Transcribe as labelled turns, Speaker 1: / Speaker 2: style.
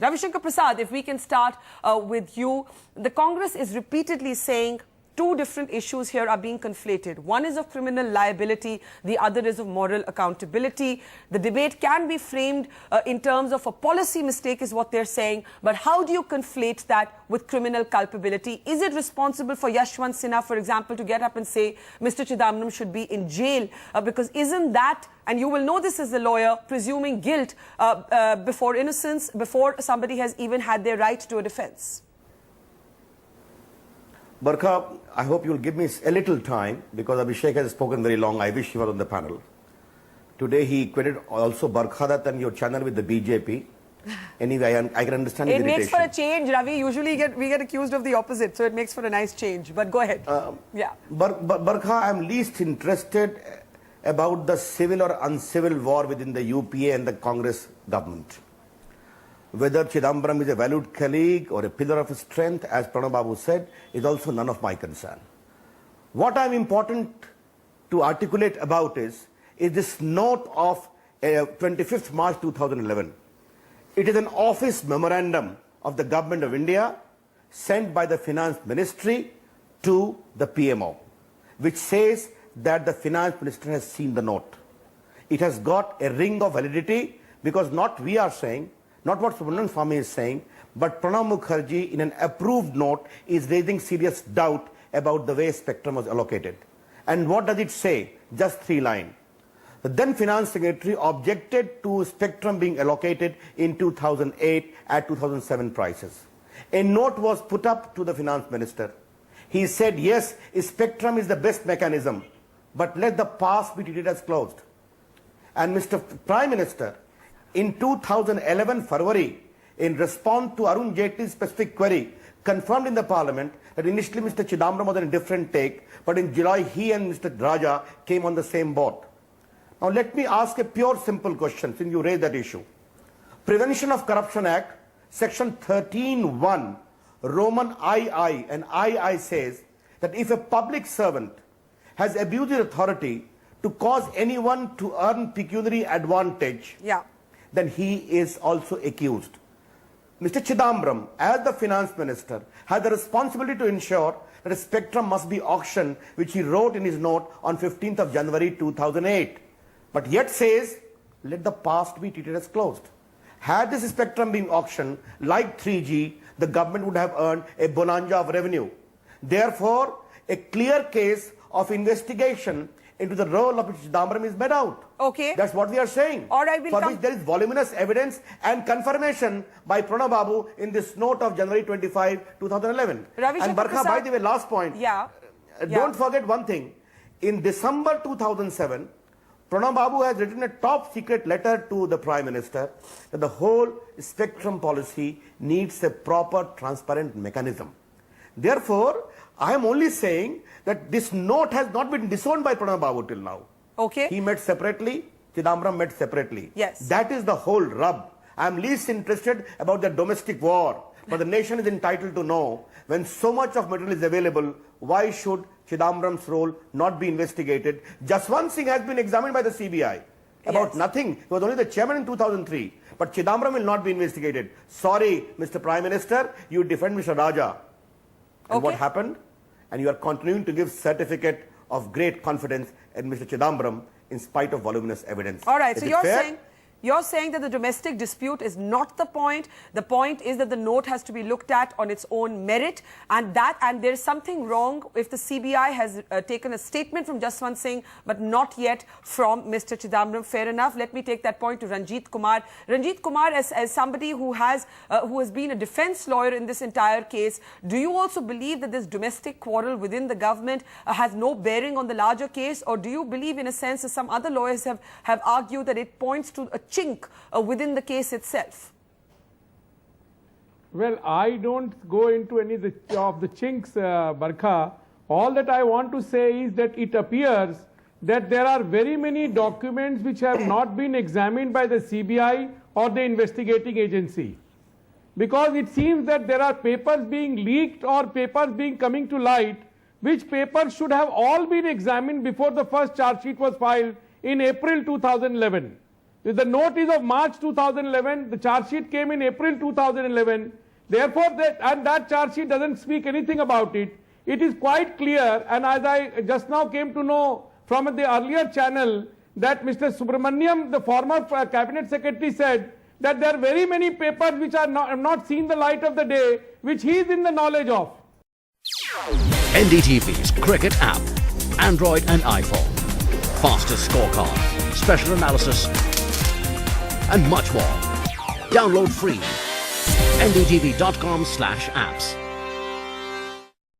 Speaker 1: Ravi Shankar Prasad, if we can start with you. The Congress is repeatedly saying two different issues here are being conflated. One is of criminal liability, the other is of moral accountability. The debate can be framed in terms of a policy mistake is what they're saying, but how do you conflate that with criminal culpability? Is it responsible for Yashwant Sinha, for example, to get up and say Mr Chidambaram should be in jail? Because isn't that, and you will know this as a lawyer, presuming guilt before innocence, before somebody has even had their right to a defence?
Speaker 2: Barkha, I hope you'll give me a little time because Abhishek has spoken very long. I wish he was on the panel. Today he equated also Barkha and your channel with the BJP. Anyway, I can understand his irritation.
Speaker 1: It makes for a change, Ravi. Usually we get accused of the opposite, so it makes for a nice change. But go ahead. Yeah.
Speaker 2: Barkha, I am least interested about the civil or uncivil war within the UPA and the Congress government. Whether Chidambaram is a valued colleague or a pillar of strength, as Pranab Babu said, is also none of my concern. What I am important to articulate about is this note of 25th March 2011. It is an office memorandum of the Government of India sent by the Finance Ministry to the PMO, which says that the Finance Minister has seen the note. It has got a ring of validity because not we are saying, not what Subramanian Swamy is saying, but Pranab Mukherjee in an approved note is raising serious doubt about the way spectrum was allocated. And what does it say? Just 3 lines. The then Finance Secretary objected to spectrum being allocated in 2008 at 2007 prices. A note was put up to the Finance Minister. He said, yes, spectrum is the best mechanism, but let the past be treated as closed. And Mr. Prime Minister, in 2011 February, in response to Arun Jaitley's specific query, confirmed in the Parliament that initially Mr. Chidambaram was on a different take, but in July he and Mr. Raja came on the same boat. Now let me ask a pure simple question since you raised that issue. Prevention of Corruption Act, section 13(1), Roman II and II says that if a public servant has abused his authority to cause anyone to earn pecuniary advantage, then he is also accused. Mr. Chidambaram, as the Finance Minister, has the responsibility to ensure that a spectrum must be auctioned, which he wrote in his note on 15th of January 2008. But yet says, let the past be treated as closed. Had this spectrum been auctioned, like 3G, the government would have earned a bonanza of revenue. Therefore, a clear case of investigation into the role of which Chidambaram is made out.
Speaker 1: Okay.
Speaker 2: That's what we are saying.
Speaker 1: All right,
Speaker 2: for which there is voluminous evidence and confirmation by Pranab Babu in this note of January 25, 2011. And Barkha, by the way, last point. Don't forget one thing. In December 2007, Pranab Babu has written a top secret letter to the Prime Minister that the whole spectrum policy needs a proper transparent mechanism. Therefore, I am only saying that this note has not been disowned by Pranab Babu till now.
Speaker 1: Okay.
Speaker 2: He met separately, Chidambaram met separately.
Speaker 1: Yes.
Speaker 2: That is the whole rub. I am least interested about the domestic war, but the nation is entitled to know when so much of material is available, why should Chidambaram's role not be investigated? Jaswant Singh has been examined by the CBI about nothing. He was only the chairman in 2003. But Chidambaram will not be investigated. Sorry, Mr. Prime Minister, you defend Mr. Raja. And what happened? And you are continuing to give certificate of great confidence in Mr. Chidambaram in spite of voluminous evidence.
Speaker 1: All right, so you're saying that the domestic dispute is not the point. The point is that the note has to be looked at on its own merit, and there is something wrong if the CBI has taken a statement from Jaswant Singh, but not yet from Mr. Chidambaram. Fair enough. Let me take that point to Ranjit Kumar. Ranjit Kumar, as somebody who has been a defence lawyer in this entire case, do you also believe that this domestic quarrel within the government has no bearing on the larger case, or do you believe, in a sense, as some other lawyers have argued, that it points to a chink within the case itself?
Speaker 3: Well, I don't go into any of the chinks, Barkha. All that I want to say is that it appears that there are very many documents which have not been examined by the CBI or the investigating agency. Because it seems that there are papers being leaked or papers coming to light, which papers should have all been examined before the first charge sheet was filed in April 2011. The note is of March 2011. The charge sheet came in April 2011. Therefore, that charge sheet doesn't speak anything about it. It is quite clear, and as I just now came to know from the earlier channel, that Mr. Subramaniam, the former cabinet secretary, said that there are very many papers which are have not seen the light of the day, which he is in the knowledge of.
Speaker 4: NDTV's cricket app, Android and iPhone, fastest scorecard, special analysis, and much more. Download free. ndtv.com/apps.